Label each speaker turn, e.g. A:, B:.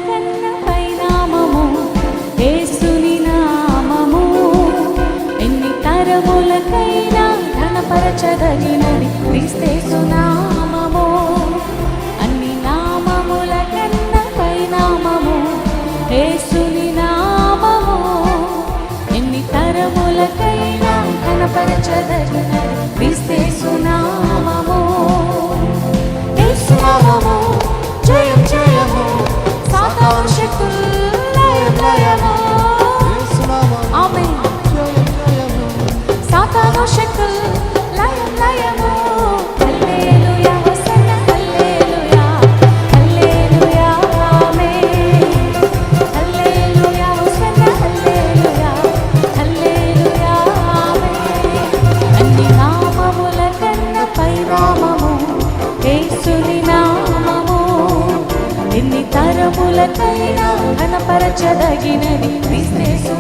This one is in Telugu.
A: కన్న పైనామము యేసుని నామము. ఎన్ని తరములకైనా ఘనపరచదగినది క్రీస్తు నామము. అన్ని నామముల కన్న పైనామము యేసుని నామము. ఎన్ని తరములకైనా ఘనపరచదగినది క్రీస్తు నామము. యేసు నామము జయం జయము, సాతాను శక్తులు లయం లయము. ఆమేన్. సాతాను శక్తులు లయం లయము. హల్లెలూయా హోసన్నా హల్లెలూయా హల్లెలూయా ఆమేన్. హల్లెలూయా హోసన్నా హల్లెలూయా హల్లెలూయా ఆమేన్. అన్ని నామముల కన్న పైనామము యేసుని నామము. ఎన్ని తరములకైనా ఘనపరచదగినది క్రీస్తు